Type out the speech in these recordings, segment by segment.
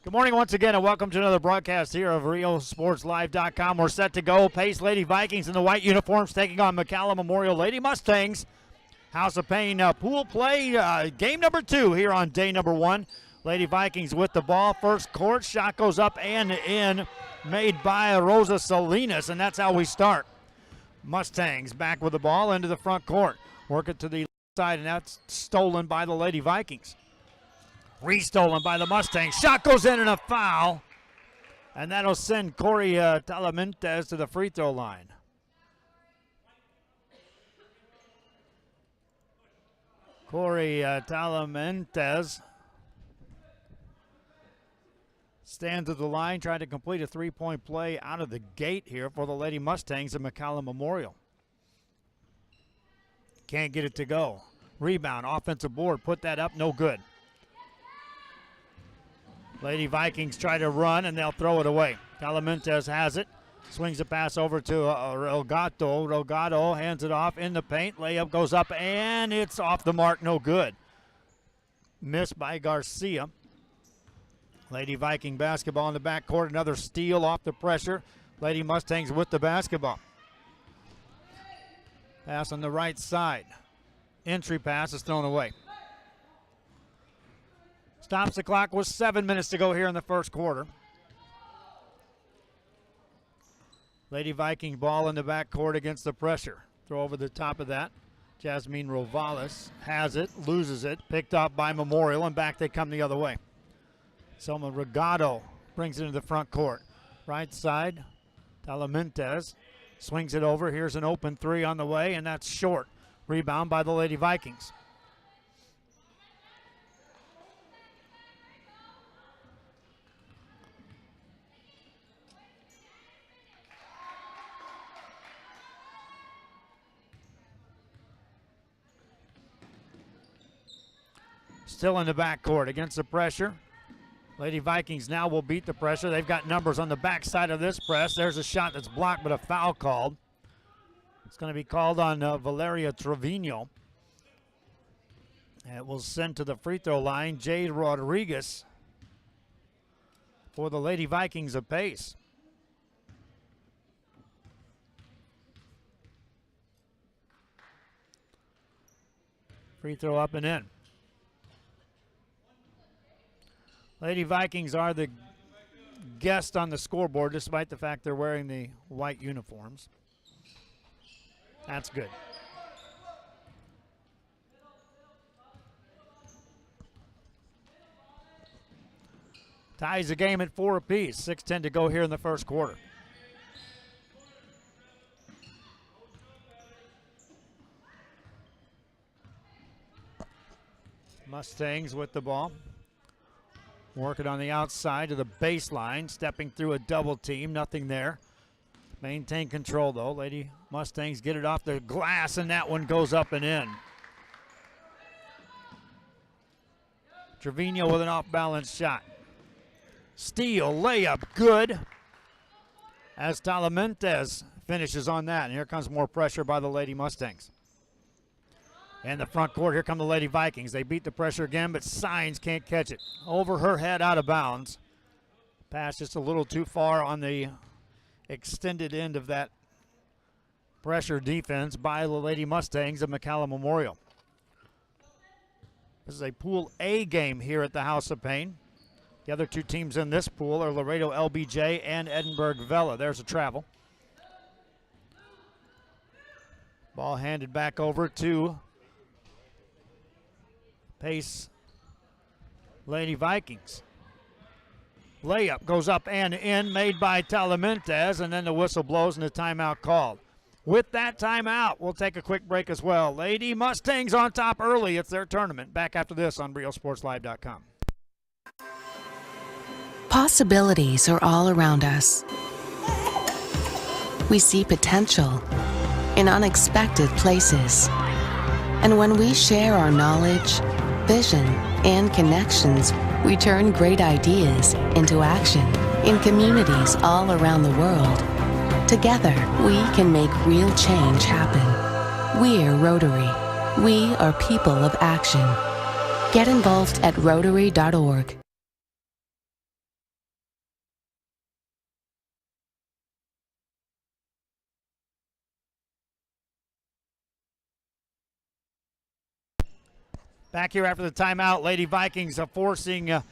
Good morning once again, and welcome to another broadcast here of RioSportsLive.com. We're set to go. Pace Lady Vikings in the white uniforms taking on McAllen Memorial Lady Mustangs. House of Pain pool play, game number 2 here on day number 1. Lady Vikings with the ball. First court, shot goes up and in, made by Rosa Salinas, and that's how we start. Mustangs back with the ball into the front court. Work it to the side, and that's stolen by the Lady Vikings. Restolen by the Mustangs. Shot goes in and a foul. And that'll send Corey Talamentes to the free throw line. Corey Talamentes stands at the line trying to complete a three-point play out of the gate here for the Lady Mustangs of McAllen Memorial. Can't get it to go. Rebound, offensive board, put that up, no good. Lady Vikings try to run, and they'll throw it away. Talamentes has it. Swings the pass over to Rogato. Rogato hands it off in the paint. Layup goes up, and it's off the mark, no good. Missed by Garcia. Lady Viking basketball in the backcourt. Another steal off the pressure. Lady Mustangs with the basketball. Pass on the right side. Entry pass is thrown away. Stops the clock with 7 minutes to go here in the first quarter. Lady Viking ball in the backcourt against the pressure. Throw over the top of that. Jasmine Rovales has it, loses it, picked up by Memorial, and back they come the other way. Selma Regato brings it into the front court. Right side, Talamentes swings it over. Here's an open three on the way, and that's short. Rebound by the Lady Vikings. Still in the backcourt against the pressure. Lady Vikings now will beat the pressure. They've got numbers on the backside of this press. There's a shot that's blocked, but a foul called. It's going to be called on Valeria Trevino. And it will send to the free throw line Jade Rodriguez for the Lady Vikings of Pace. Free throw up and in. Lady Vikings are the guest on the scoreboard, despite the fact they're wearing the white uniforms. That's good. Ties the game at 4 apiece. 6:10 to go here in the first quarter. Mustangs with the ball. Working on the outside to the baseline, stepping through a double team, nothing there. Maintain control though. Lady Mustangs get it off the glass, and that one goes up and in. Trevino with an off-balance shot. Steal, layup, good. As Talamentes finishes on that, and here comes more pressure by the Lady Mustangs. And the front court, here come the Lady Vikings. They beat the pressure again, but Signs can't catch it. Over her head, out of bounds. Pass just a little too far on the extended end of that pressure defense by the Lady Mustangs of McAllen Memorial. This is a Pool A game here at the House of Pain. The other two teams in this pool are Laredo LBJ and Edinburgh Vela. There's a travel. Ball handed back over to Pace Lady Vikings. Layup goes up and in, made by Talamentes, and then the whistle blows and the timeout called. With that timeout, we'll take a quick break as well. Lady Mustangs on top early. It's their tournament. Back after this on RioSportsLive.com. Possibilities are all around us. We see potential in unexpected places. And when we share our knowledge, vision, and connections, we turn great ideas into action in communities all around the world. Together, we can make real change happen. We're Rotary. We are people of action. Get involved at Rotary.org. Back here after the timeout, Lady Vikings are forcing a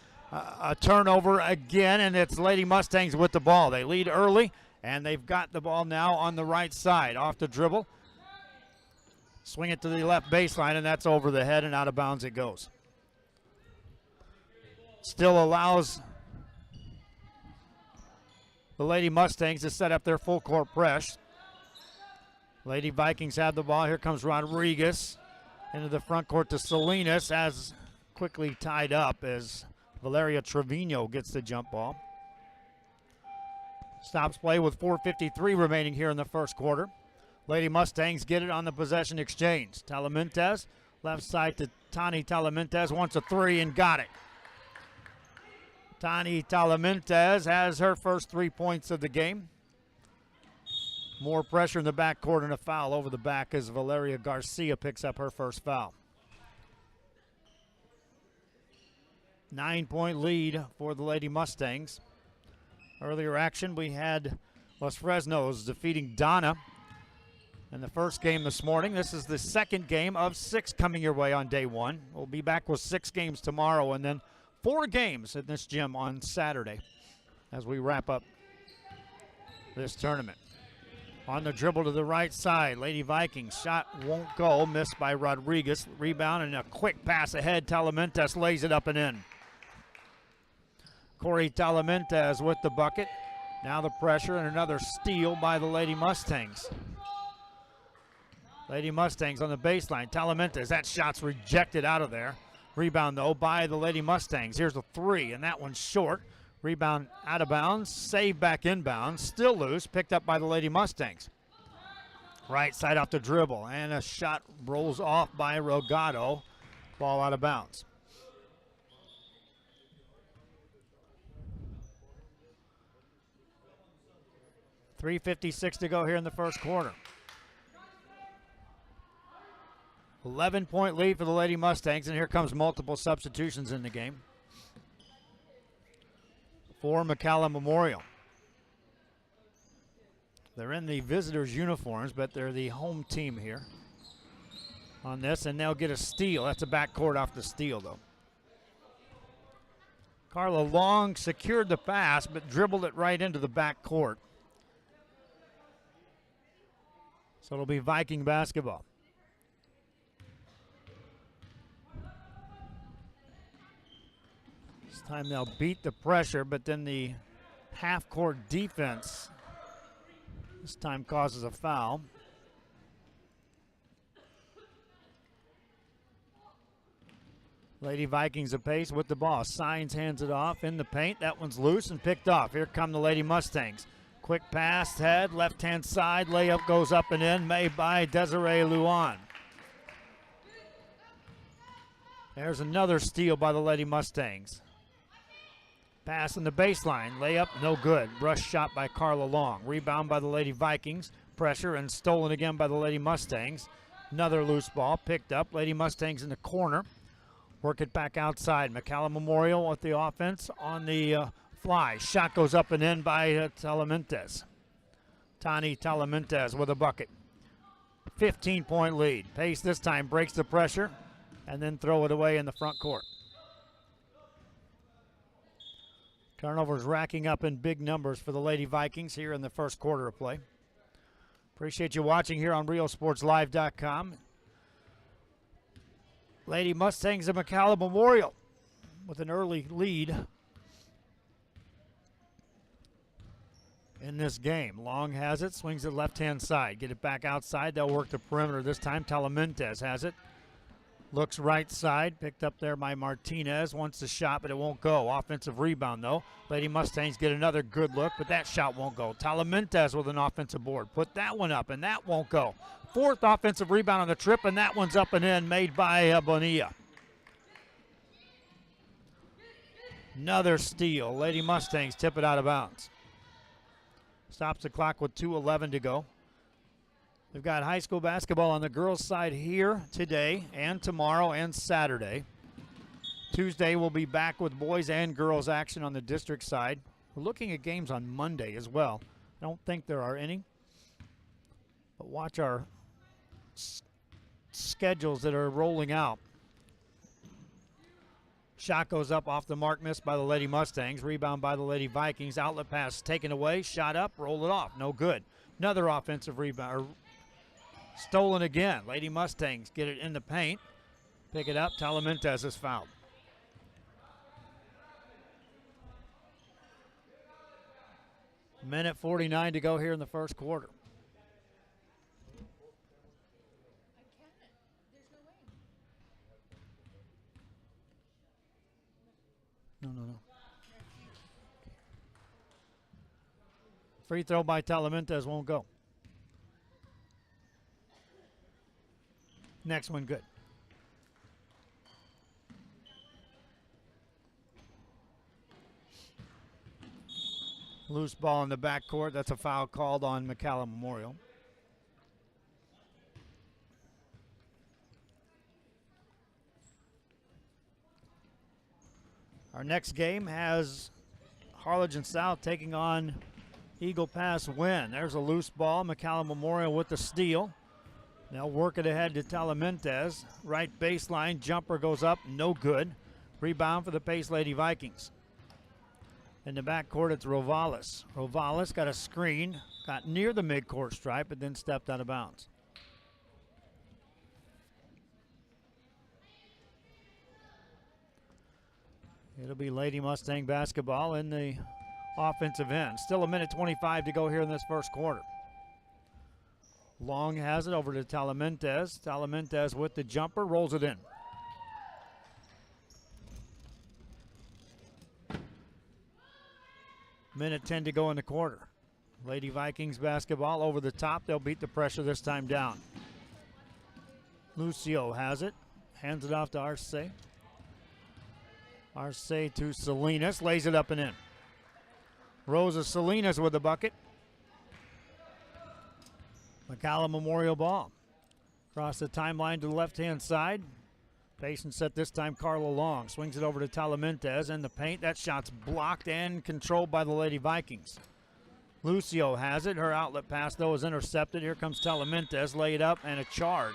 turnover again, and it's Lady Mustangs with the ball. They lead early, and they've got the ball now on the right side. Off the dribble. Swing it to the left baseline, and that's over the head and out of bounds it goes. Still allows the Lady Mustangs to set up their full court press. Lady Vikings have the ball. Here comes Rodriguez into the front court to Salinas, as quickly tied up as Valeria Trevino gets the jump ball. Stops play with 4:53 remaining here in the first quarter. Lady Mustangs get it on the possession exchange. Talamantes, left side to Tani Talamantes, wants a three and got it. Tani Talamantes has her first 3 points of the game. More pressure in the backcourt and a foul over the back as Valeria Garcia picks up her first foul. 9-point lead for the Lady Mustangs. Earlier action, we had Los Fresnos defeating Donna in the first game this morning. This is the second game of 6 coming your way on day 1. We'll be back with 6 games tomorrow and then 4 games in this gym on Saturday as we wrap up this tournament. On the dribble to the right side, Lady Vikings shot won't go, missed by Rodriguez. Rebound and a quick pass ahead. Talamantes lays it up and in. Corey Talamantes with the bucket. Now the pressure and another steal by the Lady Mustangs. Lady Mustangs on the baseline. Talamantes, that shot's rejected out of there. Rebound, though, by the Lady Mustangs. Here's a three, and that one's short. Rebound out of bounds, save back inbounds, still loose, picked up by the Lady Mustangs. Right side off the dribble, and a shot rolls off by Rogado. Ball out of bounds. .356 to go here in the first quarter. 11-point lead for the Lady Mustangs, and here comes multiple substitutions in the game for McAllen Memorial. They're in the visitors' uniforms, but they're the home team here on this, and they'll get a steal. That's a backcourt off the steal, though. Carla Long secured the pass, but dribbled it right into the backcourt. So it'll be Viking basketball. This time they'll beat the pressure, but then the half-court defense this time causes a foul. Lady Vikings apace with the ball. Signs hands it off in the paint. That one's loose and picked off. Here come the Lady Mustangs. Quick pass, head, left-hand side. Layup goes up and in, made by Desiree Luan. There's another steal by the Lady Mustangs. Pass in the baseline. Layup, no good. Rush shot by Carla Long. Rebound by the Lady Vikings. Pressure and stolen again by the Lady Mustangs. Another loose ball picked up. Lady Mustangs in the corner. Work it back outside. McAllen Memorial with the offense on the fly. Shot goes up and in by Talamantes. Tani Talamantes with a bucket. 15-point lead. Pace this time breaks the pressure and then throw it away in the front court. Turnovers racking up in big numbers for the Lady Vikings here in the first quarter of play. Appreciate you watching here on RealSportsLive.com. Lady Mustangs of McAllen Memorial with an early lead in this game. Long has it, swings it left-hand side. Get it back outside. They'll work the perimeter this time. Talamantes has it. Looks right side, picked up there by Martinez. Wants the shot, but it won't go. Offensive rebound, though. Lady Mustangs get another good look, but that shot won't go. Talamantes with an offensive board. Put that one up, and that won't go. Fourth offensive rebound on the trip, and that one's up and in, made by Bonilla. Another steal. Lady Mustangs tip it out of bounds. Stops the clock with 2:11 to go. We've got high school basketball on the girls' side here today and tomorrow and Saturday. Tuesday we'll be back with boys and girls action on the district side. We're looking at games on Monday as well. I don't think there are any. But watch our schedules that are rolling out. Shot goes up off the mark, missed by the Lady Mustangs. Rebound by the Lady Vikings. Outlet pass taken away. Shot up, roll it off. No good. Another offensive rebound. Stolen again. Lady Mustangs get it in the paint. Pick it up. Talamantes is fouled. Minute 49 to go here in the first quarter. No. Free throw by Talamantes won't go. Next one good. Loose ball in the backcourt. That's a foul called on McAllen Memorial. Our next game has Harlingen South taking on Eagle Pass Win. There's a loose ball. McAllen Memorial with the steal. They'll work it ahead to Talamantes. Right baseline. Jumper goes up. No good. Rebound for the Pace Lady Vikings. In the backcourt, it's Rovales. Rovales got a screen. Got near the midcourt stripe, but then stepped out of bounds. It'll be Lady Mustang basketball in the offensive end. Still a minute 25 to go here in this first quarter. Long has it over to Talamantes. Talamantes with the jumper, rolls it in. Minute 10 to go in the quarter. Lady Vikings basketball over the top. They'll beat the pressure this time down. Lucio has it. Hands it off to Arce. Arce to Salinas. Lays it up and in. Rosa Salinas with the bucket. McAllen Memorial ball. Across the timeline to the left-hand side. Patient set this time, Carla Long. Swings it over to Talamantes in the paint. That shot's blocked and controlled by the Lady Vikings. Lucio has it. Her outlet pass, though, is intercepted. Here comes Talamantes. Lay it up and a charge.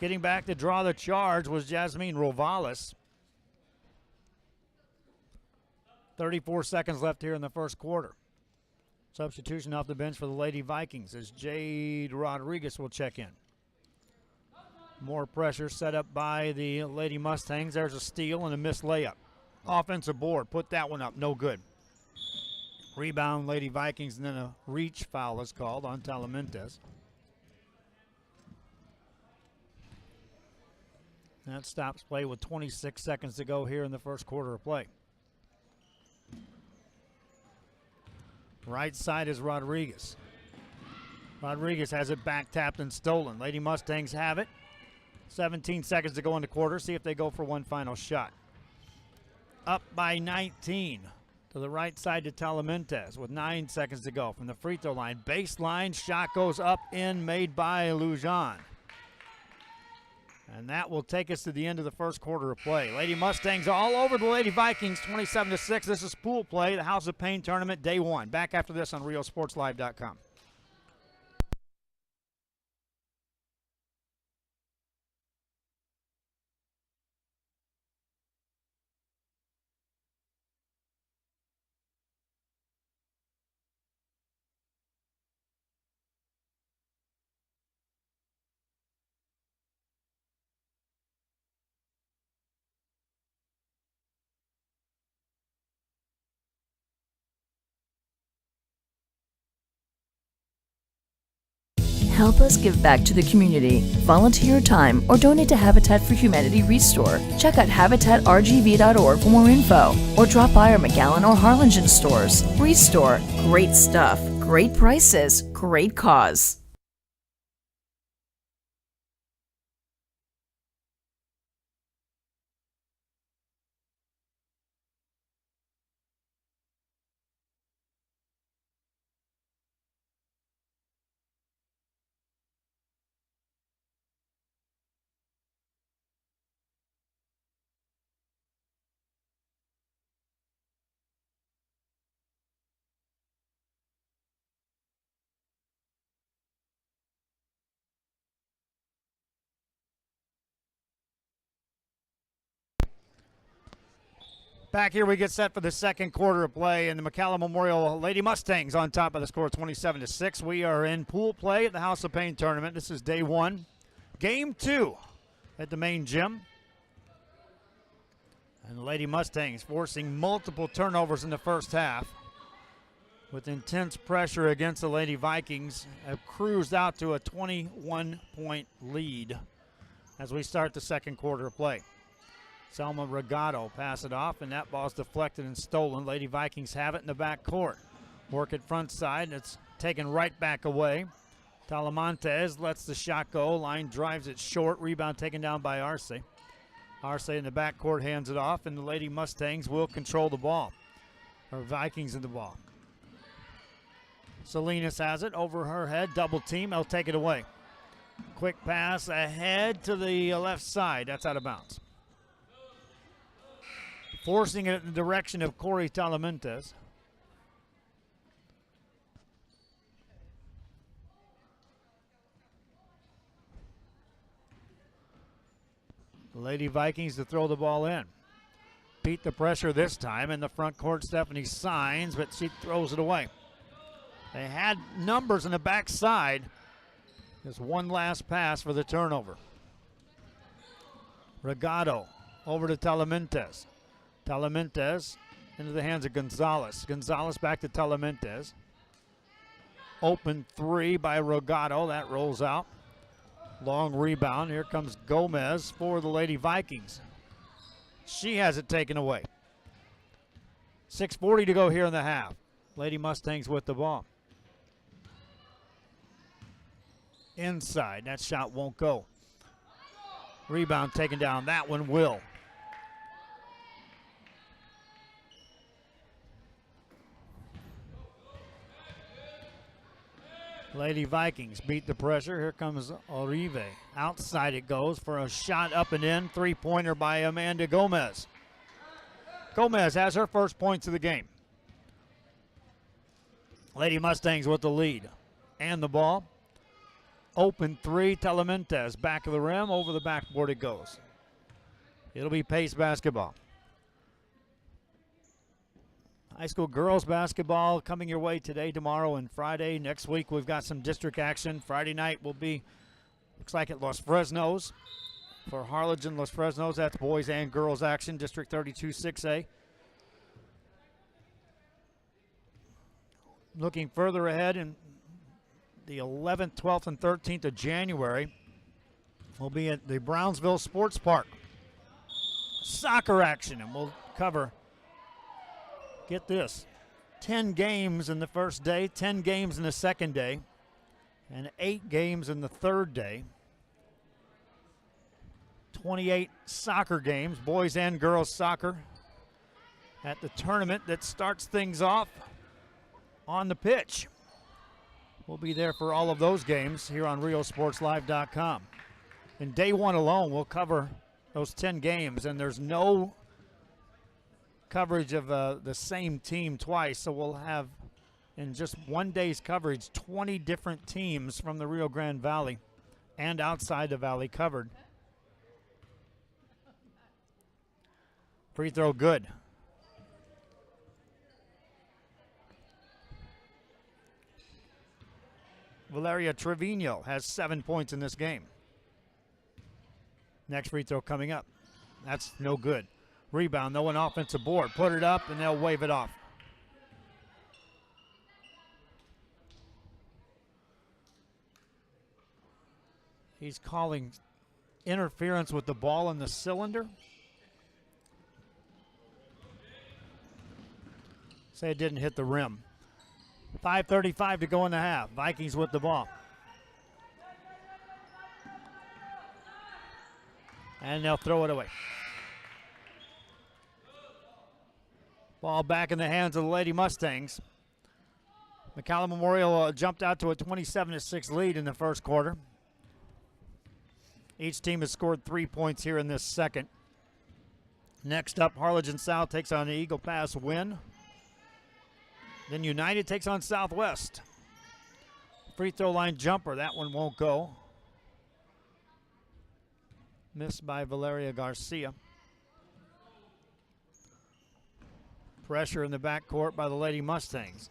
Getting back to draw the charge was Jasmine Rovales. 34 seconds left here in the first quarter. Substitution off the bench for the Lady Vikings as Jade Rodriguez will check in. More pressure set up by the Lady Mustangs. There's a steal and a missed layup. Offensive board, put that one up, no good. Rebound Lady Vikings, and then a reach foul is called on Talamantes. That stops play with 26 seconds to go here in the first quarter of play. Right side is Rodriguez. Rodriguez has it back tapped and stolen. Lady Mustangs have it. 17 seconds to go in the quarter. See if they go for one final shot. Up by 19 to the right side to Talamantes with 9 seconds to go from the free throw line. Baseline shot goes up in, made by Lujan. And that will take us to the end of the first quarter of play. Lady Mustangs all over the Lady Vikings, 27-6. This is pool play, the House of Pain tournament, day one. Back after this on RioSportsLive.com. Help us give back to the community. Volunteer your time or donate to Habitat for Humanity Restore. Check out habitatrgv.org for more info or drop by our McAllen or Harlingen stores. Restore. Great stuff. Great prices. Great cause. Back here we get set for the second quarter of play, and the McAllen Memorial Lady Mustangs on top of the score 27-6. We are in pool play at the House of Pain tournament. This is day one. Game 2 at the main gym. And the Lady Mustangs forcing multiple turnovers in the first half. With intense pressure against the Lady Vikings, have cruised out to a 21-point lead as we start the second quarter of play. Selma Regato pass it off, and that ball's deflected and stolen. Lady Vikings have it in the back court. Work it front side. It's taken right back away. Talamantes lets the shot go. Line drives it short. Rebound taken down by Arce. Arce in the back court hands it off, and the Lady Mustangs will control the ball. Or Vikings in the ball. Salinas has it over her head. Double team. They'll take it away. Quick pass ahead to the left side. That's out of bounds. Forcing it in the direction of Corey Talamantes. The Lady Vikings to throw the ball in. Beat the pressure this time in the front court. Stephanie signs, but she throws it away. They had numbers on the back side. Just one last pass for the turnover. Regato over to Talamantes. Talamantes into the hands of Gonzalez. Gonzalez back to Talamantes. Open three by Regato. That rolls out. Long rebound. Here comes Gomez for the Lady Vikings. She has it taken away. 6:40 to go here in the half. Lady Mustangs with the ball. Inside. That shot won't go. Rebound taken down. That one will. Lady Vikings beat the pressure. Here comes Orive. Outside it goes for a shot up and in. Three-pointer by Amanda Gomez. Gomez has her first points of the game. Lady Mustangs with the lead. And the ball. Open three. Talamantes. Back of the rim. Over the backboard it goes. It'll be Pace basketball. High school girls basketball coming your way today, tomorrow, and Friday. Next week we've got some district action. Friday night will be, looks like at Los Fresnos. For Harlingen, Los Fresnos, that's boys and girls action, District 32 6A. Looking further ahead in the 11th, 12th, and 13th of January, we'll be at the Brownsville Sports Park. Soccer action, and we'll cover, get this, 10 games in the first day, 10 games in the second day, and 8 games in the third day. 28 soccer games, boys and girls soccer, at the tournament that starts things off on the pitch. We'll be there for all of those games here on RioSportsLive.com. In day one alone, we'll cover those 10 games, and there's no coverage of the same team twice, so we'll have in just one day's coverage 20 different teams from the Rio Grande Valley and outside the valley covered. Free throw good. Valeria Trevino has 7 points in this game. Next free throw coming up. That's no good. Rebound, though, an offensive board. Put it up, and they'll wave it off. He's calling interference with the ball in the cylinder. Say it didn't hit the rim. 5:35 to go in the half. Vikings with the ball. And they'll throw it away. Ball back in the hands of the Lady Mustangs. McAllen Memorial jumped out to a 27-6 lead in the first quarter. Each team has scored 3 points here in this second. Next up, Harlingen South takes on the Eagle Pass Win. Then United takes on Southwest. Free throw line jumper, that one won't go. Missed by Valeria Garcia. Pressure in the backcourt by the Lady Mustangs.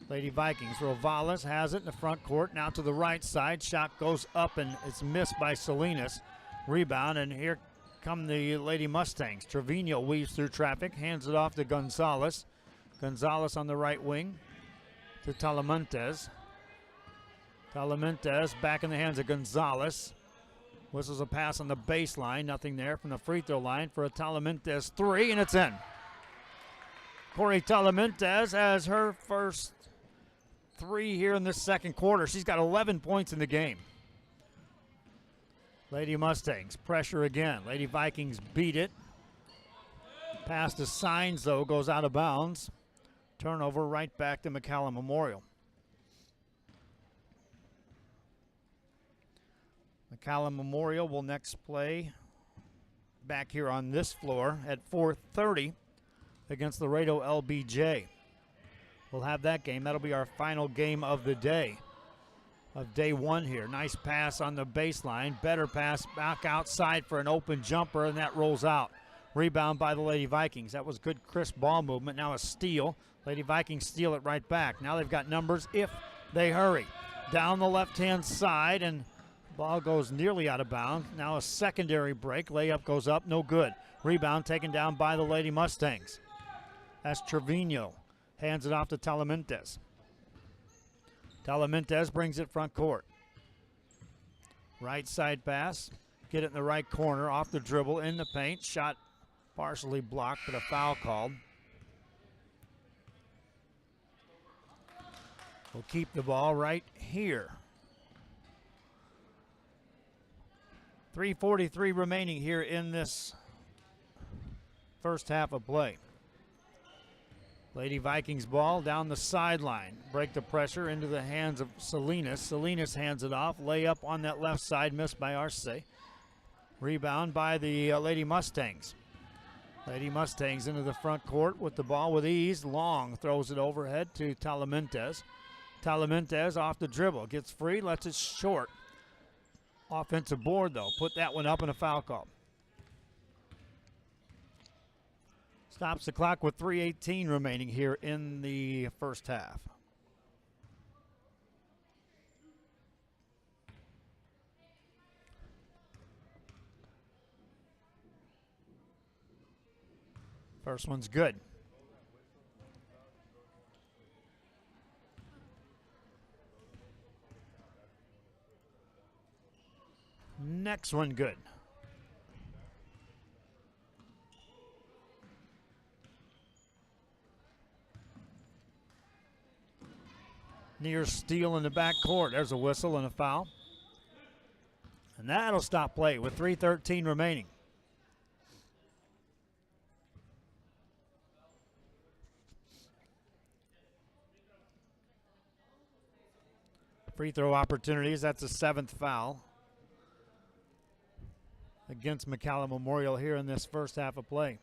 Lady Vikings. Rosales has it in the front court. Now to the right side. Shot goes up and it's missed by Salinas. Rebound, and here come the Lady Mustangs. Trevino weaves through traffic, hands it off to Gonzalez. Gonzalez on the right wing to Talamantes. Talamantes back in the hands of Gonzalez. Whistles a pass on the baseline. Nothing there from the free throw line for a Talamantes three, and it's in. Corey Talamantes has her first three here in this second quarter. She's got 11 points in the game. Lady Mustangs pressure again. Lady Vikings beat it. Pass to Signs, though, goes out of bounds. Turnover right back to McAllen Memorial. McAllen Memorial will next play back here on this floor at 4:30 against Laredo LBJ. We'll have that game. That'll be our final game of the day, of day one here. Nice pass on the baseline. Better pass back outside for an open jumper, and that rolls out. Rebound by the Lady Vikings. That was good, crisp ball movement. Now a steal. Lady Vikings steal it right back. Now they've got numbers if they hurry. Down the left-hand side, and ball goes nearly out of bounds. Now a secondary break. Layup goes up, no good. Rebound taken down by the Lady Mustangs. That's Trevino. Hands it off to Talamantes. Talamantes brings it front court. Right side pass. Get it in the right corner. Off the dribble in the paint. Shot partially blocked, but a foul called. We'll keep the ball right here. 3:43 remaining here in this first half of play. Lady Vikings ball down the sideline. Break the pressure into the hands of Salinas. Salinas hands it off. Layup on that left side, missed by Arce. Rebound by the Lady Mustangs. Lady Mustangs into the front court with the ball with ease. Long throws it overhead to Talamantes. Talamantes off the dribble. Gets free, lets it short. Offensive board, though. Put that one up and a foul call. Stops the clock with 3:18 remaining here in the first half. First one's good. Next one good. Near steal in the backcourt. There's a whistle and a foul. And that'll stop play with 3:13 remaining. Free throw opportunities. That's a seventh foul against McAllen Memorial here in this first half of play.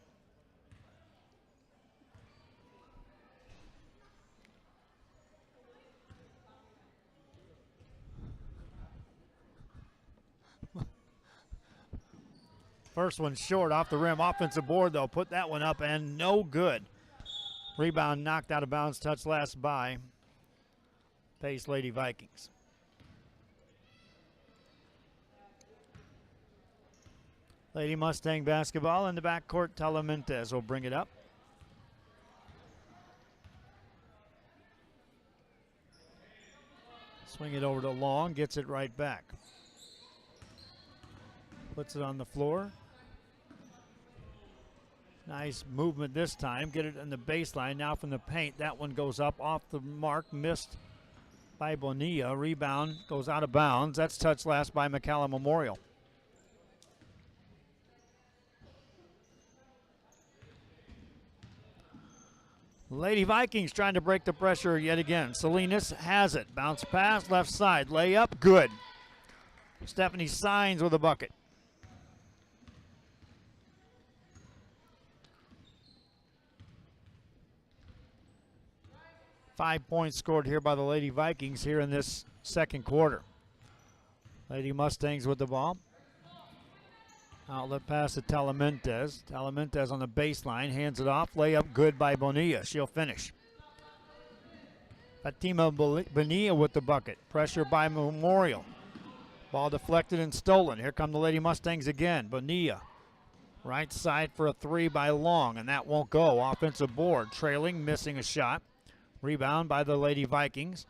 First one short off the rim. Offensive board, though. Put that one up and no good. Rebound knocked out of bounds. Touch last by Pace Lady Vikings. Lady Mustang basketball in the backcourt. Talamantes will bring it up. Swing it over to Long. Gets it right back. Puts it on the floor. Nice movement this time. Get it in the baseline. Now from the paint. That one goes up off the mark. Missed by Bonilla. Rebound goes out of bounds. That's touched last by McAllen Memorial. Lady Vikings trying to break the pressure yet again. Salinas has it. Bounce pass, left side. Layup, good. Stephanie Signs with a bucket. Five points scored here by the Lady Vikings here in this second quarter. Lady Mustangs with the ball. Outlet pass to Talamantes. Talamantes on the baseline, hands it off. Layup good by Bonilla. She'll finish. Fatima Bonilla with the bucket. Pressure by Memorial. Ball deflected and stolen. Here come the Lady Mustangs again. Bonilla. Right side for a three by Long, and that won't go. Offensive board. Trailing, missing a shot. Rebound by the Lady Vikings.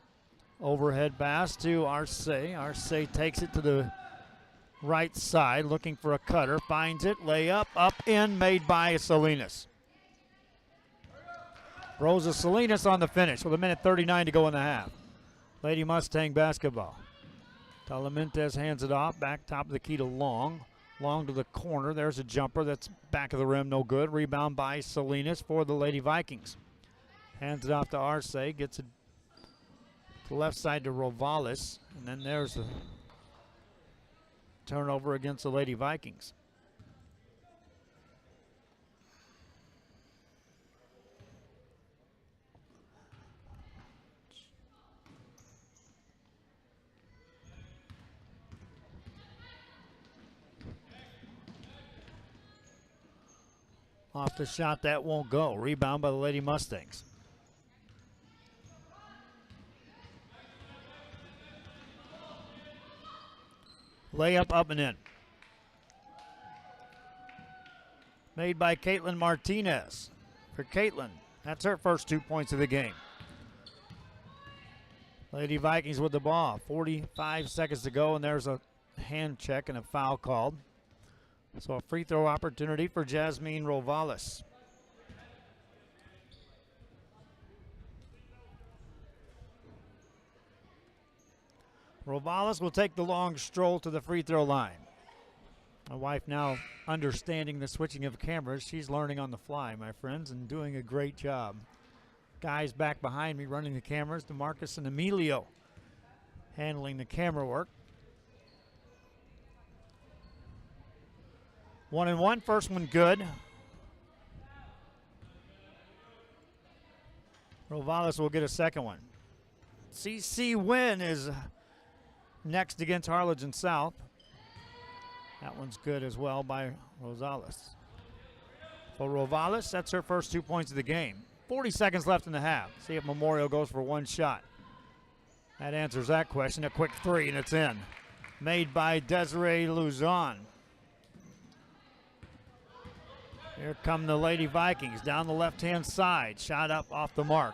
Overhead pass to Arce. Arce takes it to the right side, looking for a cutter. Finds it. Layup, up, in, made by Salinas. Rosa Salinas on the finish with 1:39 to go in the half. Lady Mustang basketball. Talamantes hands it off. Back top of the key to Long. Long to the corner. There's a jumper that's back of the rim, no good. Rebound by Salinas for the Lady Vikings. Hands it off to Arce. Gets it to the left side to Rovales. And then there's a turnover against the Lady Vikings. Off the shot, that won't go. Rebound by the Lady Mustangs. Layup up and in. Made by Caitlin Martinez. For Caitlin, that's her first 2 points of the game. Lady Vikings with the ball. 45 seconds to go, and there's a hand check and a foul called. So a free throw opportunity for Jasmine Rovales. Rovales will take the long stroll to the free throw line. My wife now understanding the switching of cameras. She's learning on the fly, my friends, and doing a great job. Guys back behind me running the cameras, DeMarcus and Emilio handling the camera work. 1-1, first one good. Rovales will get a second one. CC Wynn is next against Harlingen South. That one's good as well by Rosales. For Rovales, that's her first 2 points of the game. 40 seconds left in the half. See if Memorial goes for one shot. That answers that question. A quick three, and it's in. Made by Desiree Luzon. Here come the Lady Vikings down the left-hand side. Shot up off the mark.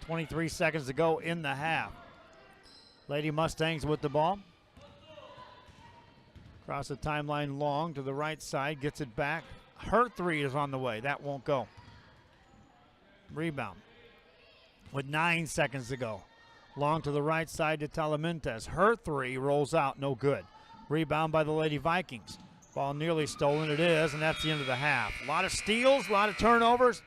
23 seconds to go in the half. Lady Mustangs with the ball. Across the timeline, Long to the right side. Gets it back. Her three is on the way. That won't go. Rebound. With 9 seconds to go. Long to the right side to Talamantes. Her three rolls out. No good. Rebound by the Lady Vikings. Ball nearly stolen. It is, and that's the end of the half. A lot of steals, a lot of turnovers,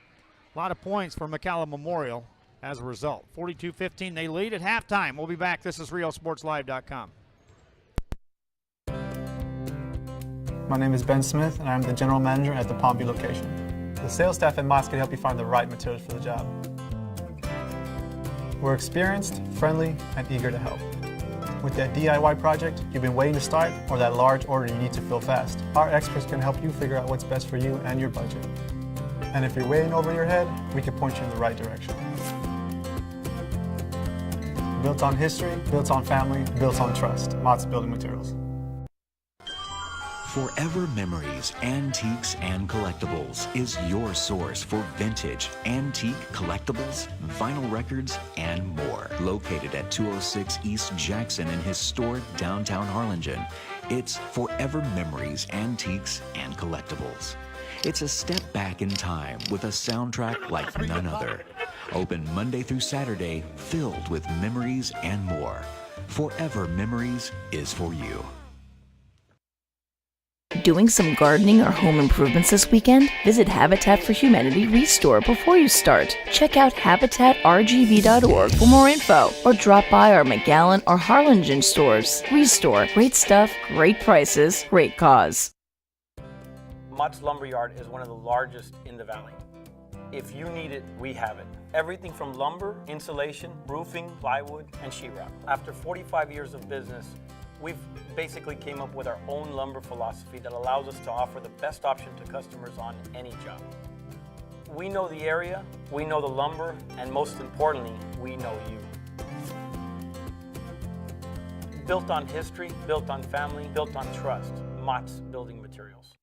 a lot of points for McAllen Memorial as a result. 42-15, they lead at halftime. We'll be back. This is RealSportsLive.com. My name is Ben Smith, and I'm the general manager at the Palm Beach location. The sales staff at Mott's can help you find the right materials for the job. We're experienced, friendly, and eager to help. With that DIY project you've been waiting to start, or that large order you need to fill fast, our experts can help you figure out what's best for you and your budget. And if you're waiting over your head, we can point you in the right direction. Built on history, built on family, built on trust. Mott's Building Materials. Forever Memories, Antiques and Collectibles is your source for vintage, antique collectibles, vinyl records, and more. Located at 206 East Jackson in historic downtown Harlingen, it's Forever Memories, Antiques and Collectibles. It's a step back in time with a soundtrack like none other. Open Monday through Saturday, filled with memories and more. Forever Memories is for you. Doing some gardening or home improvements this weekend? Visit Habitat for Humanity Restore before you start. Check out habitatrgv.org for more info, or drop by our McAllen or Harlingen stores. Restore. Great stuff, great prices, great cause. Mott's Lumberyard is one of the largest in the valley. If you need it, we have it. Everything from lumber, insulation, roofing, plywood, and sheetrock. After 45 years of business, We've basically came up with our own lumber philosophy that allows us to offer the best option to customers on any job. We know the area, we know the lumber, and most importantly, we know you. Built on history, built on family, built on trust. Mott's Building Materials.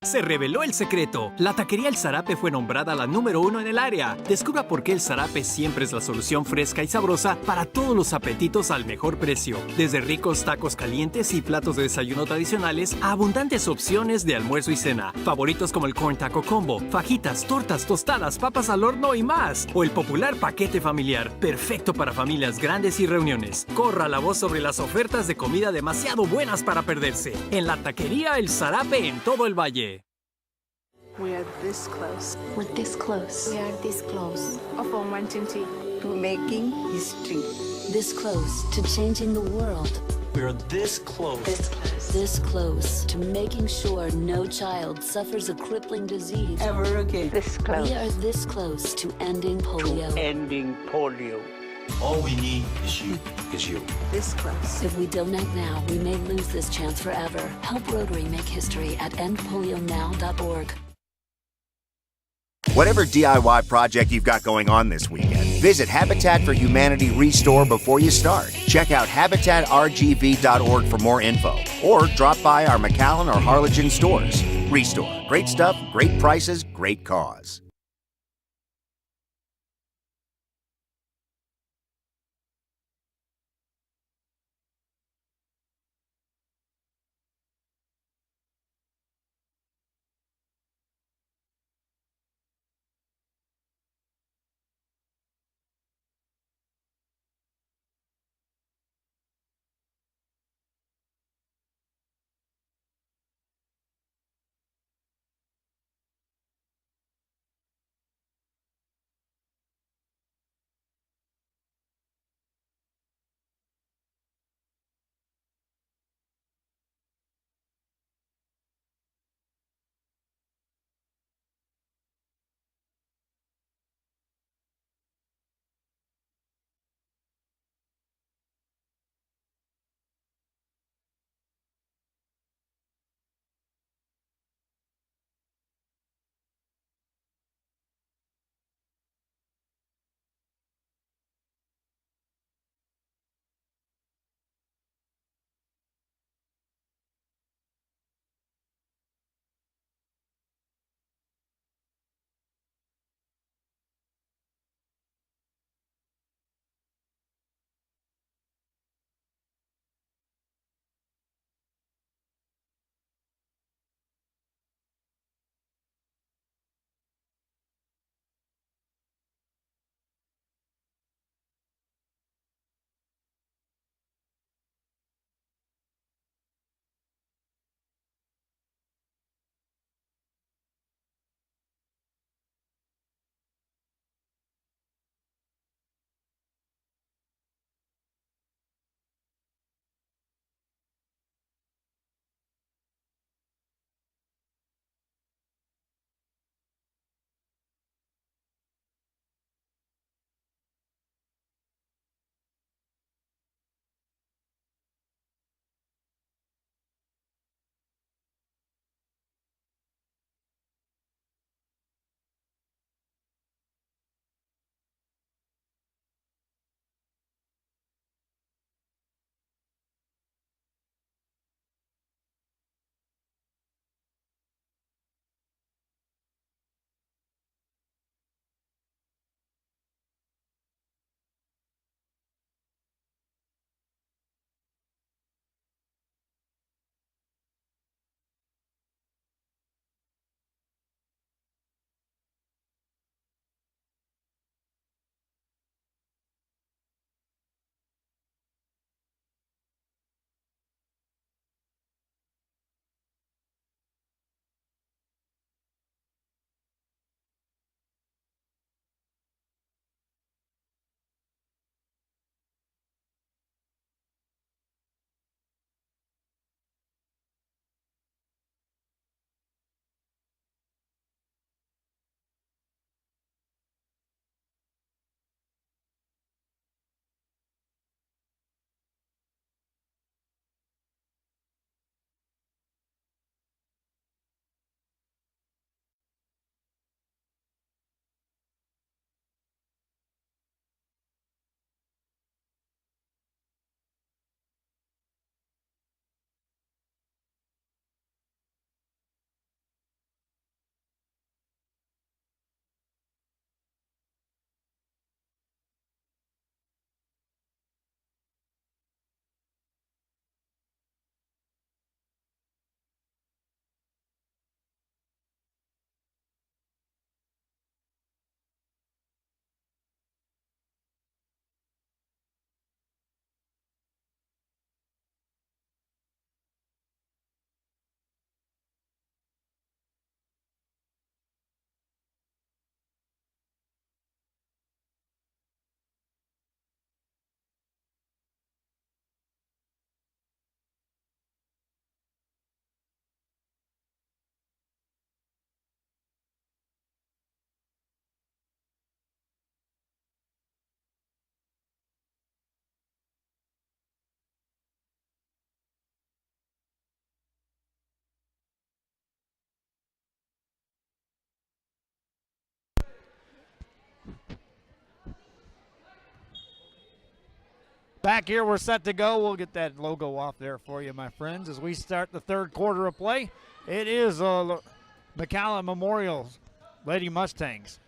Se reveló el secreto. La taquería El Zarape fue nombrada la número 1 en el área. Descubra por qué El Zarape siempre es la solución fresca y sabrosa para todos los apetitos al mejor precio. Desde ricos tacos calientes y platos de desayuno tradicionales a abundantes opciones de almuerzo y cena. Favoritos como el Corn Taco Combo, fajitas, tortas, tostadas, papas al horno y más. O el popular paquete familiar, perfecto para familias grandes y reuniones. Corra la voz sobre las ofertas de comida demasiado buenas para perderse. En la taquería El Zarape en todo el valle. We are this close. We're this close. We are this close of uncertainty To making history. This close to changing the world. We're this close. This close. This close to making sure no child suffers a crippling disease Ever again. This close. We are this close to ending polio. Ending polio. All we need is you. This close. If we don't act now, we may lose this chance forever. Help Rotary make history at endpolionow.org. Whatever DIY project you've got going on this weekend, visit Habitat for Humanity Restore before you start. Check out habitatrgv.org for more info, or drop by our McAllen or Harlingen stores. Restore. Great stuff, great prices, great cause. Back here, we're set to go. We'll get that logo off there for you, my friends, as we start the third quarter of play. It is McAllen Memorial Lady Mustangs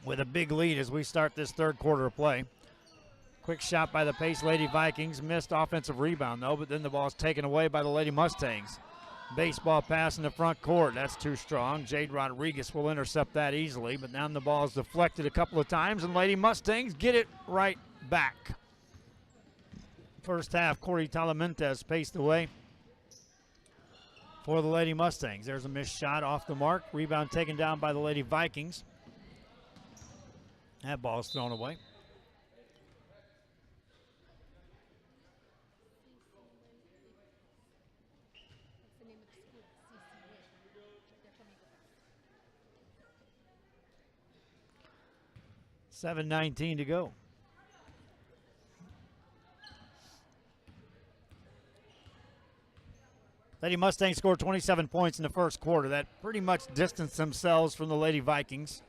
with a big lead as we start this third quarter of play. Quick shot by the Pace Lady Vikings. Missed offensive rebound, though, but then the ball is taken away by the Lady Mustangs. Baseball pass in the front court. That's too strong. Jade Rodriguez will intercept that easily, but now the ball is deflected a couple of times, and Lady Mustangs get it right back. First half, Corey Talamentes paced away for the Lady Mustangs. There's a missed shot off the mark. Rebound taken down by the Lady Vikings. That ball is thrown away. $7:19 to go. Lady Mustangs scored 27 points in the first quarter. That pretty much distanced themselves from the Lady Vikings.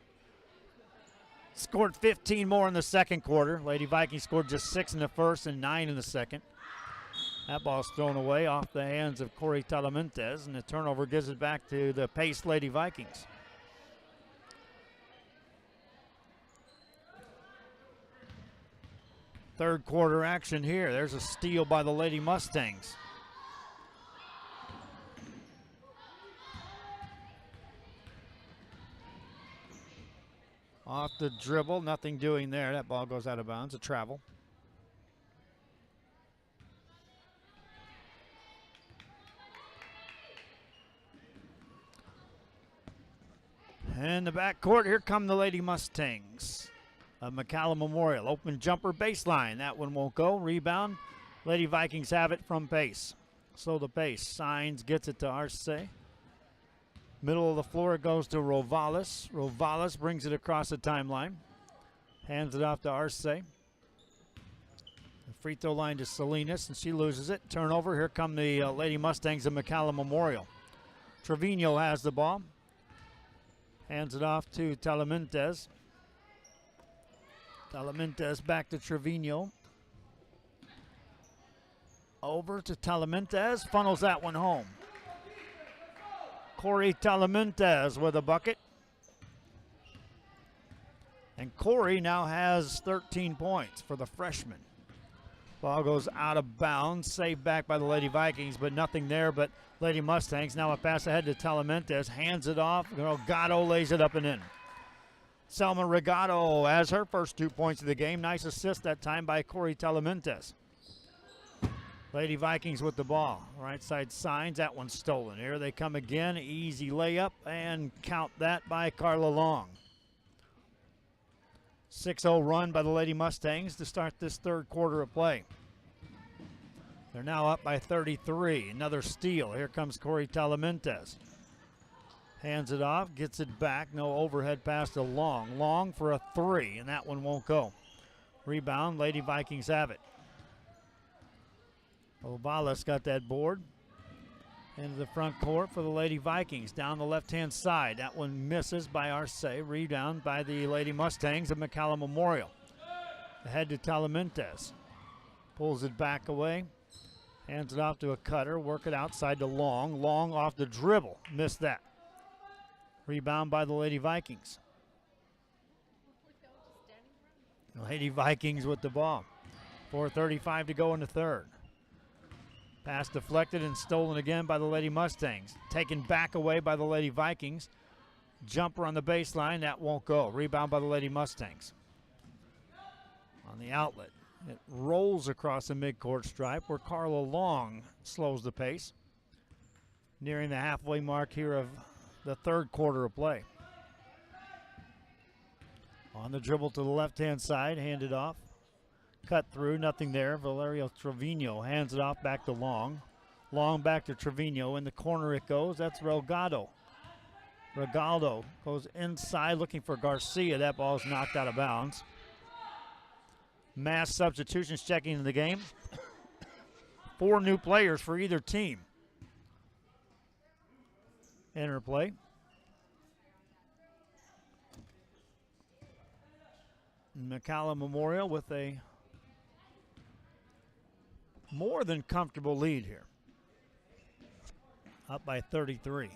Scored 15 more in the second quarter. Lady Vikings scored just 6 in the first and 9 in the second. That ball's thrown away off the hands of Corey Talamentes, and the turnover gives it back to the Pace Lady Vikings. Third quarter action here. There's a steal by the Lady Mustangs. Off the dribble, nothing doing there. That ball goes out of bounds, a travel. In the backcourt, here come the Lady Mustangs of McAllen Memorial. Open jumper baseline. That one won't go. Rebound. Lady Vikings have it from Pace. So the Pace. Signs gets it to Arce. Middle of the floor, it goes to Rovales. Rovales brings it across the timeline. Hands it off to Arce. The free throw line to Salinas, and she loses it. Turnover. Here come the Lady Mustangs of McAllen Memorial. Trevino has the ball. Hands it off to Talamentes. Talamentes back to Trevino. Over to Talamentes. Funnels that one home. Corey Talamentes with a bucket. And Corey now has 13 points for the freshman. Ball goes out of bounds. Saved back by the Lady Vikings, but nothing there but Lady Mustangs. Now a pass ahead to Talamentes. Hands it off. Gatto lays it up and in. Selma Regato has her first 2 points of the game. Nice assist that time by Corey Talamentes. Lady Vikings with the ball. Right side signs. That one's stolen. Here they come again. Easy layup, and count that by Carla Long. 6-0 run by the Lady Mustangs to start this third quarter of play. They're now up by 33. Another steal. Here comes Corey Talamentes. Hands it off. Gets it back. No overhead pass to Long. Long for a three, and that one won't go. Rebound. Lady Vikings have it. Ovalis got that board. Into the front court for the Lady Vikings. Down the left-hand side. That one misses by Arce. Rebound by the Lady Mustangs of McAllen Memorial. Ahead to Talamentes. Pulls it back away. Hands it off to a cutter. Work it outside to Long. Long off the dribble. Missed that. Rebound by the Lady Vikings. Lady Vikings with the ball. 4:35 to go in the third. Pass deflected and stolen again by the Lady Mustangs. Taken back away by the Lady Vikings. Jumper on the baseline. That won't go. Rebound by the Lady Mustangs. On the outlet. It rolls across the midcourt stripe where Carla Long slows the pace. Nearing the halfway mark here of the third quarter of play. On the dribble to the left-hand side. Handed off. Cut through, nothing there. Valerio Trevino hands it off back to Long. Long back to Trevino. In the corner it goes. That's Regaldo. Regaldo goes inside looking for Garcia. That ball is knocked out of bounds. Mass substitutions checking in the game. 4 new players for either team. Enter play. McAllen Memorial with a more than comfortable lead here. Up by 33.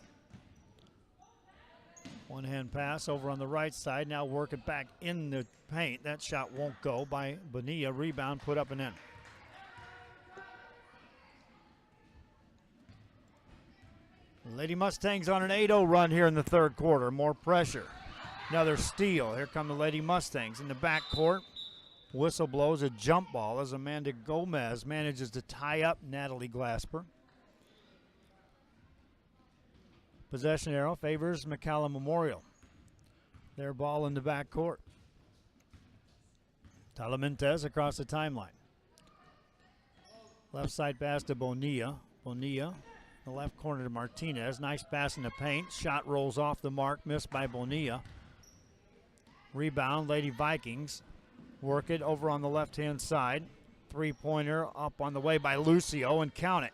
One-hand pass over on the right side. Now work it back in the paint. That shot won't go by Bonilla. Rebound put up and in. Lady Mustangs on an 8-0 run here in the third quarter. More pressure. Another steal. Here come the Lady Mustangs in the backcourt. Whistle blows a jump ball as Amanda Gomez manages to tie up Natalie Glasper. Possession arrow favors McAllen Memorial. Their ball in the backcourt. Talamantes across the timeline. Left side pass to Bonilla. Bonilla, the left corner to Martinez. Nice pass in the paint. Shot rolls off the mark, missed by Bonilla. Rebound, Lady Vikings. Work it over on the left-hand side. Three-pointer up on the way by Lucio, and count it.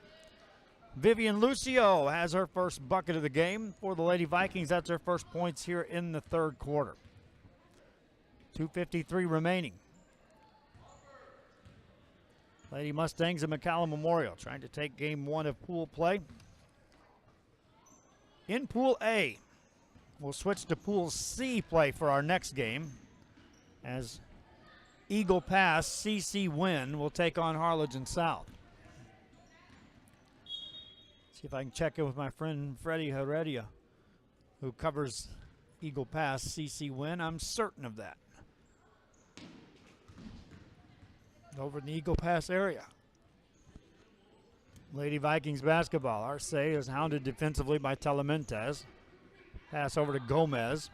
Vivian Lucio has her first bucket of the game for the Lady Vikings. That's her first points here in the third quarter. 2:53 remaining. Lady Mustangs and McAllen Memorial trying to take game one of pool play. In Pool A, we'll switch to Pool C play for our next game as Eagle Pass CC Win will take on Harlingen South. See if I can check in with my friend Freddie Heredia, who covers Eagle Pass CC Win. I'm certain of that. Over in the Eagle Pass area. Lady Vikings basketball. Arce is hounded defensively by Talamantes. Pass over to Gomez.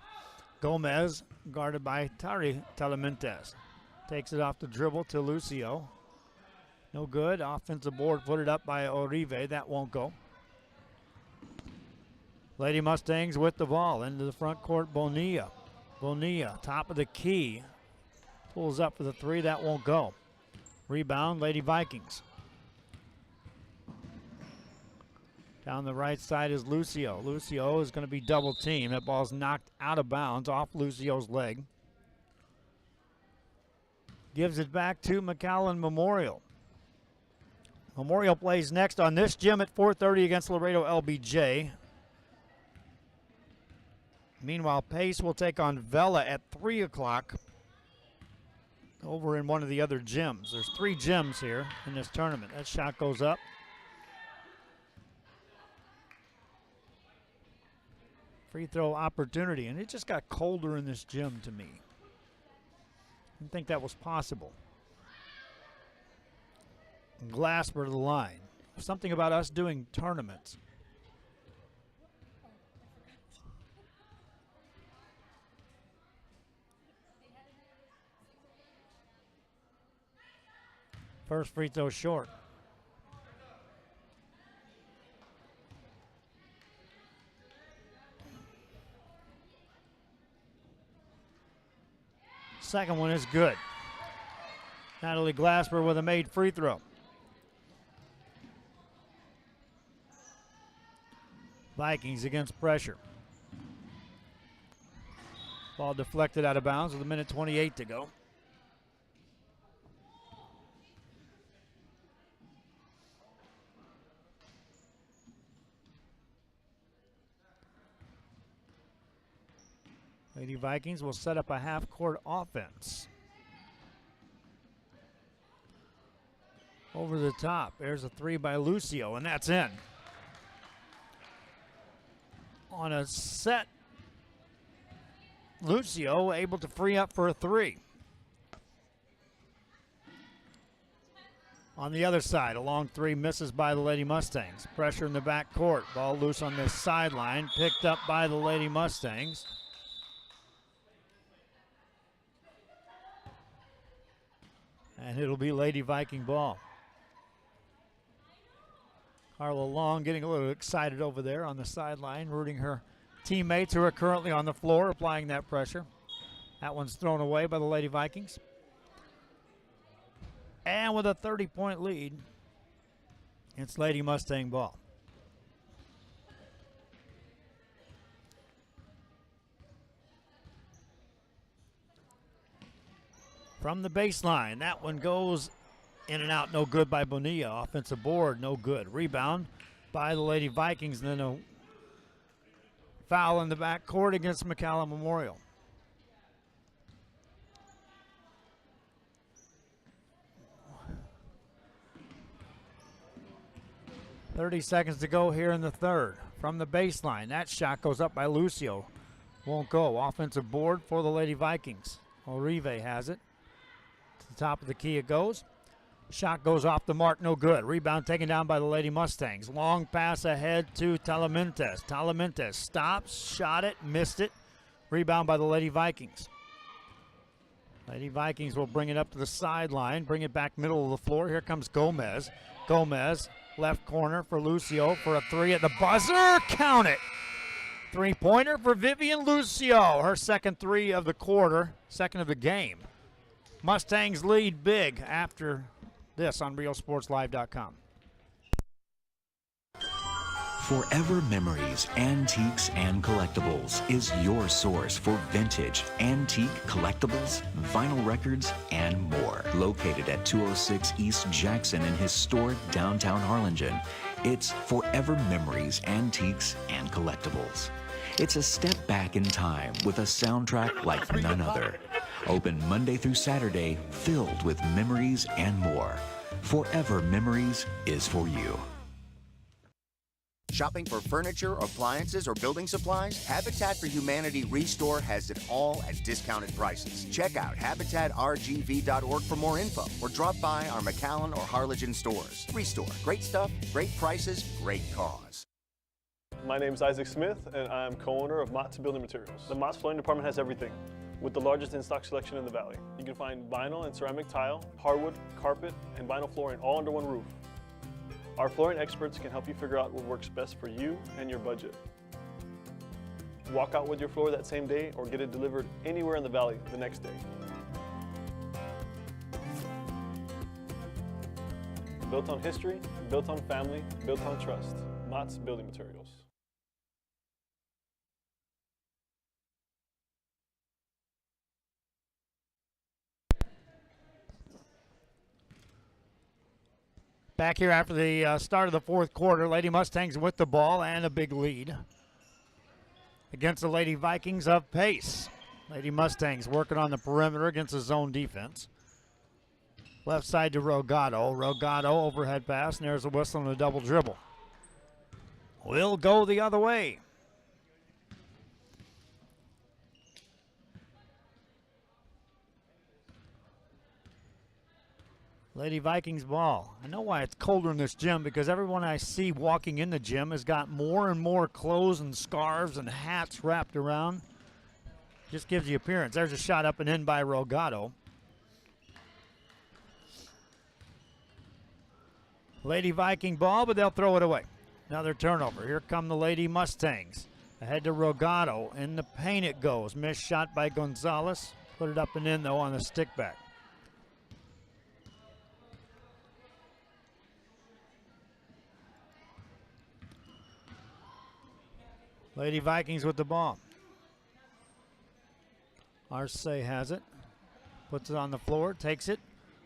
Gomez guarded by Tari Talamantes. Takes it off the dribble to Lucio. No good. Offensive board put it up by Orive. That won't go. Lady Mustangs with the ball into the front court. Bonilla. Bonilla, top of the key. Pulls up for the three. That won't go. Rebound, Lady Vikings. Down the right side is Lucio. Lucio is going to be double teamed. That ball's knocked out of bounds off Lucio's leg. Gives it back to McAllen Memorial. Memorial plays next on this gym at 4:30 against Laredo LBJ. Meanwhile, Pace will take on Vela at 3 o'clock over in one of the other gyms. There's 3 gyms here in this tournament. That shot goes up. Free throw opportunity, and it just got colder in this gym to me. I didn't think that was possible. Glasper to the line. Something about us doing tournaments. First free throw short. Second one is good. Natalie Glasper with a made free throw. Vikings against pressure. Ball deflected out of bounds with 1:28 to go. Lady Vikings will set up a half-court offense. Over the top. There's a three by Lucio, and that's in. On a set, Lucio able to free up for a three. On the other side, a long three misses by the Lady Mustangs. Pressure in the back court. Ball loose on this sideline. Picked up by the Lady Mustangs. And it'll be Lady Viking ball. Carla Long getting a little excited over there on the sideline, rooting her teammates who are currently on the floor, applying that pressure. That one's thrown away by the Lady Vikings. And with a 30-point lead, it's Lady Mustang ball. From the baseline, that one goes In and out, no good by Bonilla. Offensive board, no good. Rebound by the Lady Vikings, and then a foul in the back court against McAllen Memorial. .30 seconds to go here in the third. From the baseline, that shot goes up by Lucio. Won't go. Offensive board for the Lady Vikings. Orive has it. To the top of the key it goes. Shot goes off the mark, no good. Rebound taken down by the Lady Mustangs. Long pass ahead to Talamentes. Talamentes stops, shot it, missed it. Rebound by the Lady Vikings. Lady Vikings will bring it up to the sideline, bring it back middle of the floor. Here comes Gomez. Gomez, left corner for Lucio for a three at the buzzer. Count it. Three-pointer for Vivian Lucio. Her second three of the quarter, second of the game. Mustangs lead big after this on RealSportsLive.com. Forever Memories, Antiques, and Collectibles is your source for vintage, antique collectibles, vinyl records, and more. Located at 206 East Jackson in historic downtown Harlingen, it's Forever Memories, Antiques, and Collectibles. It's a step back in time with a soundtrack like none other. Open Monday through Saturday, filled with memories and more. Forever Memories is for you. Shopping for furniture, appliances, or building supplies? Habitat for Humanity Restore has it all at discounted prices. Check out habitatrgv.org for more info, or drop by our McAllen or Harlingen stores. Restore. Great stuff, great prices, great cause. My name is Isaac Smith, and I'm co-owner of Mott's Building Materials. The Mott's Flooring Department has everything, with the largest in-stock selection in the Valley. You can find vinyl and ceramic tile, hardwood, carpet, and vinyl flooring all under one roof. Our flooring experts can help you figure out what works best for you and your budget. Walk out with your floor that same day or get it delivered anywhere in the Valley the next day. Built on history, built on family, built on trust. Mott's Building Materials. Back here after the start of the fourth quarter, Lady Mustangs with the ball and a big lead against the Lady Vikings of Pace. Lady Mustangs working on the perimeter against the zone defense. Left side to Rogado. Rogado overhead pass, and there's a whistle and a double dribble. Will go the other way. Lady Vikings ball. I know why it's colder in this gym, because everyone I see walking in the gym has got more and more clothes and scarves and hats wrapped around. Just gives you appearance. There's a shot up and in by Rogado. Lady Viking ball, but they'll throw it away. Another turnover. Here come the Lady Mustangs. Ahead to Rogado. In the paint it goes. Missed shot by Gonzalez. Put it up and in, though, on the stick back. Lady Vikings with the ball. Arce has it. Puts it on the floor. Takes it.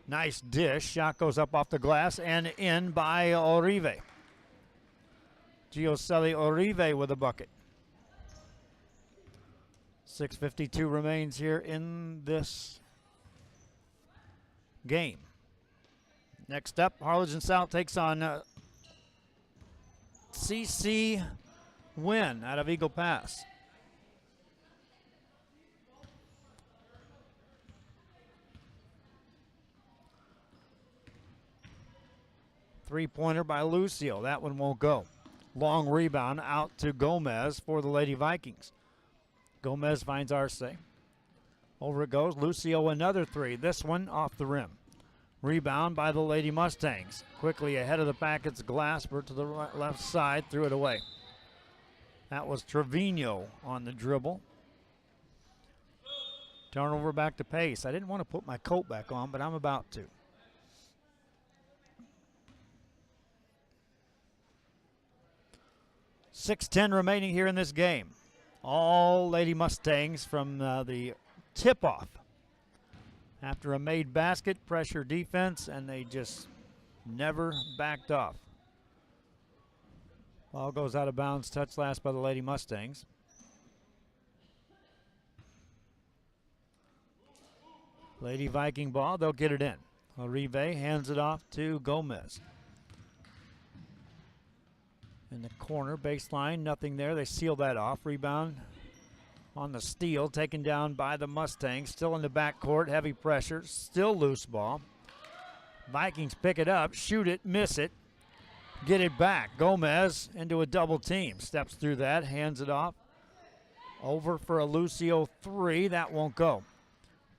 Nice dish. Shot goes up off the glass and in by Orive. Giuseppe Orive with a bucket. 6:52 remains here in this game. Next up, Harlingen South takes on CC Win out of Eagle Pass. Three-pointer by Lucio. That one won't go. Long rebound out to Gomez for the Lady Vikings. Gomez finds Arce. Over it goes. Lucio another three. This one off the rim. Rebound by the Lady Mustangs. Quickly ahead of the pack, it's Glasper to the left side. Threw it away. That was Trevino on the dribble. Turnover back to Pace. I didn't want to put my coat back on, but I'm about to. .6:10 remaining here in this game. All Lady Mustangs from the tip-off. After a made basket, pressure defense, and they just never backed off. Ball goes out of bounds, touched last by the Lady Mustangs. Lady Viking ball, they'll get it in. Orive hands it off to Gomez. In the corner, baseline, nothing there. They seal that off. Rebound on the steal, taken down by the Mustangs. Still in the backcourt, heavy pressure, still loose ball. Vikings pick it up, shoot it, miss it, get it back. Gomez into a double team. Steps through that, hands it off. Over for a Lucio 3. That won't go.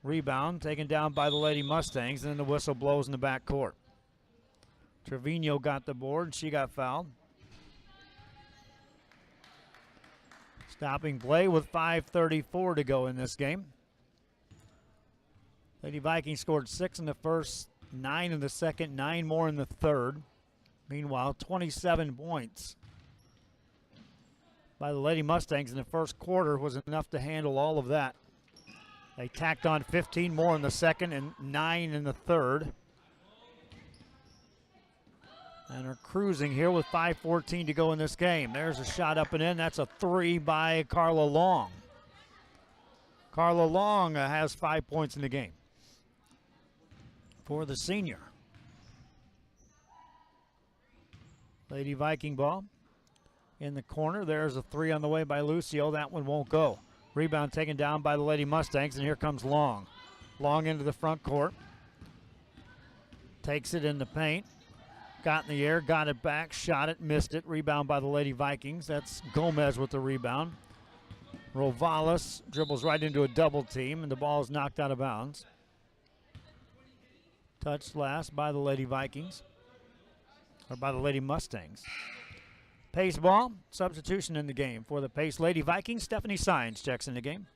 Rebound taken down by the Lady Mustangs, and then the whistle blows in the backcourt. Trevino got the board. She got fouled. Stopping play with 5:34 to go in this game. Lady Vikings scored 6 in the first, 9 in the second, 9 more in the third. Meanwhile, 27 points by the Lady Mustangs in the first quarter was enough to handle all of that. They tacked on 15 more in the second and 9 in the third. And are cruising here with 5:14 to go in this game. There's a shot up and in. That's a 3 by Carla Long. Carla Long has 5 points in the game for the senior. Lady Viking ball in the corner. There's a 3 on the way by Lucio. That one won't go. Rebound taken down by the Lady Mustangs, and here comes Long. Long into the front court. Takes it in the paint. Got in the air, got it back, shot it, missed it. Rebound by the Lady Vikings. That's Gomez with the rebound. Rovalis dribbles right into a double team, and the ball is knocked out of bounds. Touched last by the Lady Vikings, or by the Lady Mustangs. Pace ball, substitution in the game for the Pace Lady Vikings. Stephanie Sines checks in the game.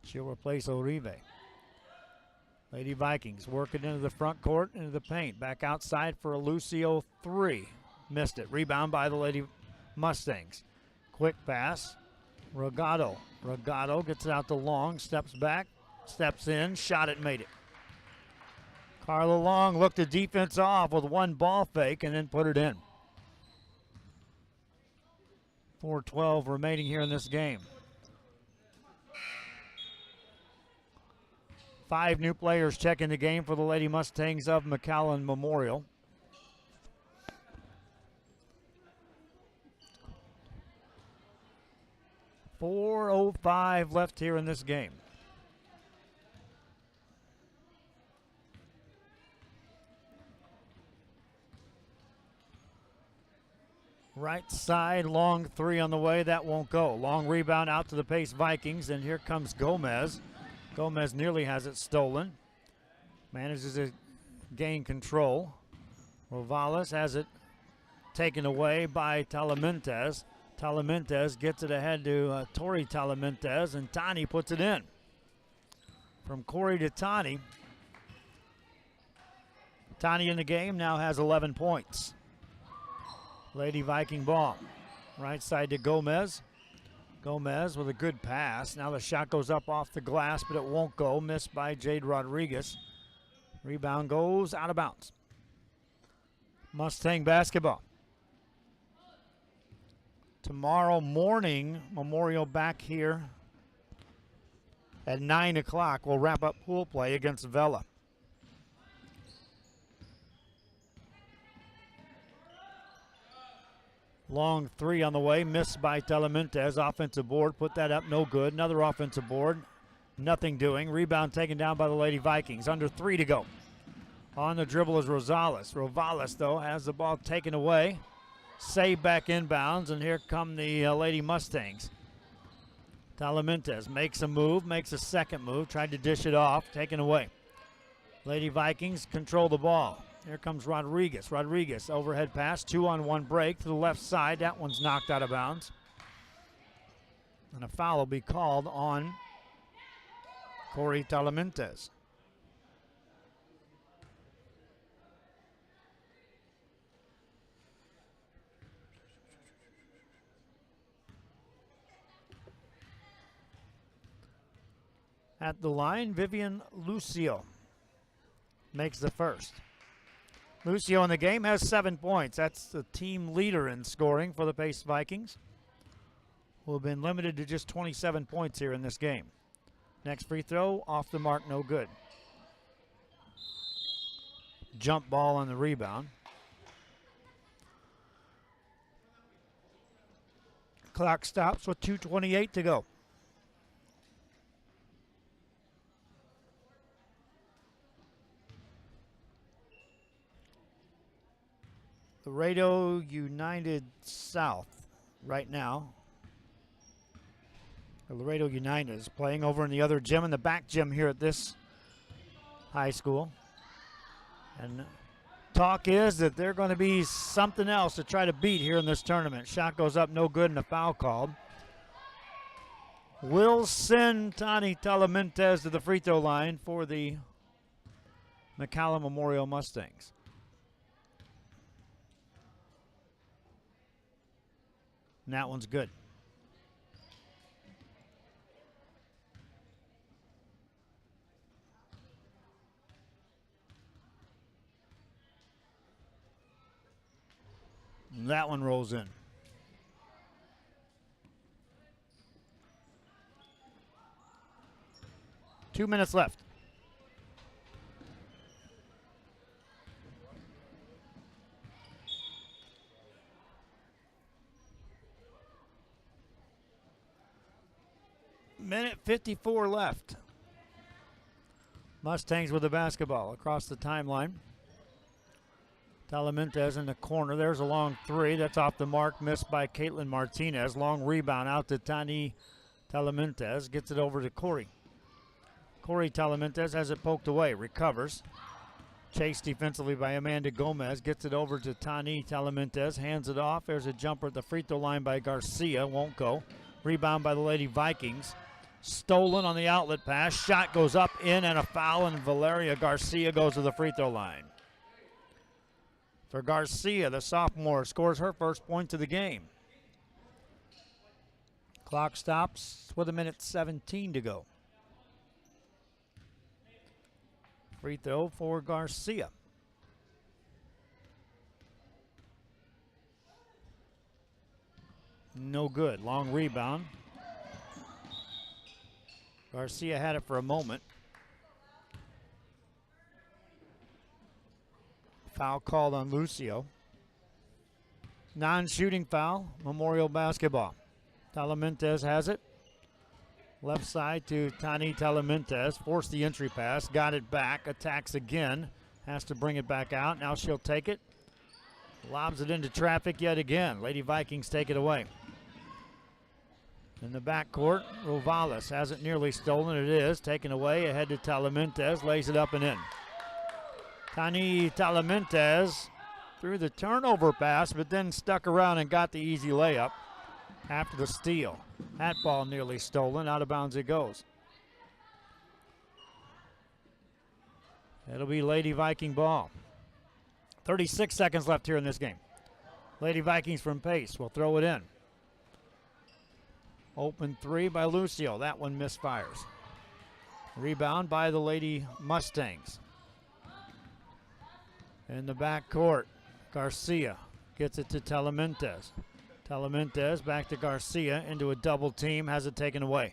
She'll replace Orive. Lady Vikings work it into the front court, into the paint. Back outside for a Lucio 3. Missed it. Rebound by the Lady Mustangs. Quick pass. Regato. Regato gets it out to Long. Steps back. Steps in. Shot it. Made it. Carla Long looked the defense off with one ball fake and then put it in. 4:12 remaining here in this game. 5 new players checking the game for the Lady Mustangs of McAllen Memorial. .405 left here in this game. Right side, Long 3 on the way. That won't go. Long rebound out to the Pace Vikings, and here comes Gomez. Gomez nearly has it stolen. Manages to gain control. Rovalis has it taken away by Talamentes. Talamentes gets it ahead to Tori Talamentes, and Tani puts it in. From Corey to Tani. Tani in the game now has 11 points. Lady Viking ball. Right side to Gomez. Gomez with a good pass. Now the shot goes up off the glass, but it won't go. Missed by Jade Rodriguez. Rebound goes out of bounds. Mustang basketball. Tomorrow morning, Memorial back here at 9 o'clock. We'll wrap up pool play against Vela. Long 3 on the way, missed by Talamentes. Offensive board, put that up, no good. Another offensive board, nothing doing. Rebound taken down by the Lady Vikings. Under 3 to go. On the dribble is Rosales. Rovalis, though, has the ball taken away. Saved back inbounds, and here come the Lady Mustangs. Talamentes makes a move, makes a second move, tried to dish it off, taken away. Lady Vikings control the ball. Here comes Rodriguez. Rodriguez, overhead pass, 2-on-1 break to the left side. That one's knocked out of bounds. And a foul will be called on Corey Talamentes. At the line, Vivian Lucio makes the first. Lucio in the game has 7 points. That's the team leader in scoring for the Pace Vikings, who have been limited to just 27 points here in this game. Next free throw, off the mark, no good. Jump ball on the rebound. Clock stops with 2:28 to go. Laredo United South right now. Laredo United is playing over in the other gym, in the back gym here at this high school. And talk is that they're going to be something else to try to beat here in this tournament. Shot goes up, no good, and a foul called. Will send Tani Talamentez to the free throw line for the McAllen Memorial Mustangs. And that one's good. And that one rolls in. Two minutes left. Minute 54 left. Mustangs with the basketball across the timeline. Talamentez in the corner. There's a long three. That's off the mark. Missed by Caitlin Martinez. Long rebound out to Tani Talamentez. Gets it over to Corey. Corey Talamentez has it poked away. Recovers. Chased defensively by Amanda Gomez. Gets it over to Tani Talamentez. Hands it off. There's a jumper at the free throw line by Garcia. Won't go. Rebound by the Lady Vikings. Stolen on the outlet pass. Shot goes up, in, and a foul, and Valeria Garcia goes to the free throw line. For Garcia, the sophomore, scores her first point of the game. Clock stops with 1:17 to go. Free throw for Garcia. No good. Long rebound. Garcia had it for a moment. Foul called on Lucio. Non-shooting foul, Memorial basketball. Talamentez has it. Left side to Tani Talamentez. Forced the entry pass, got it back, attacks again. Has to bring it back out. Now she'll take it. Lobs it into traffic yet again. Lady Vikings take it away. In the backcourt, Rovales has it nearly stolen. It is taken away ahead to Talamentez. Lays it up and in. Tani Talamentez threw the turnover pass, but then stuck around and got the easy layup after the steal. That ball nearly stolen. Out of bounds it goes. It'll be Lady Viking ball. 36 seconds left here in this game. Lady Vikings from Pace will throw it in. Open three by Lucio. That one misfires. Rebound by the Lady Mustangs. In the backcourt, Garcia gets it to Talamentez. Talamentez back to Garcia into a double team. Has it taken away.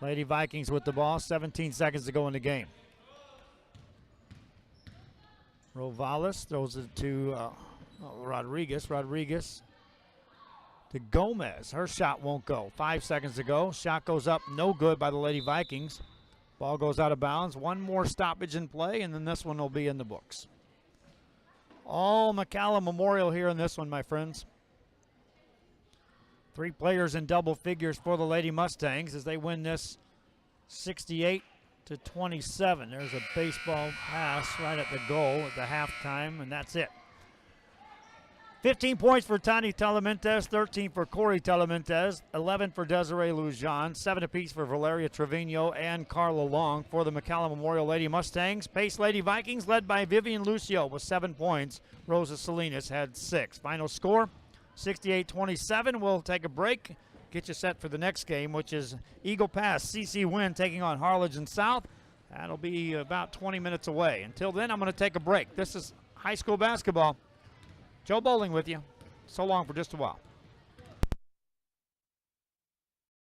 Lady Vikings with the ball. 17 seconds to go in the game. Rovales throws it to Rodriguez. Rodriguez to Gomez. Her shot won't go. 5 seconds to go. Shot goes up, no good by the Lady Vikings. Ball goes out of bounds. One more stoppage in play, and then this one will be in the books. All McAllen Memorial here in this one, my friends. 3 players in double figures for the Lady Mustangs as they win this 68-27. There's a baseball pass right at the goal at the halftime, and that's it. 15 points for Tani Talamentez, 13 for Corey Talamentez, 11 for Desiree Lujan, 7 apiece for Valeria Trevino and Carla Long for the McAllen Memorial Lady Mustangs. Pace Lady Vikings led by Vivian Lucio with 7 points. Rosa Salinas had 6. Final score, 68-27. We'll take a break. get you set for the next game, which is Eagle Pass CC Win taking on Harlingen South. That'll be about 20 minutes away. Until then, I'm going to take a break. This is high school basketball. Joe Bowling with you. So long for just a while.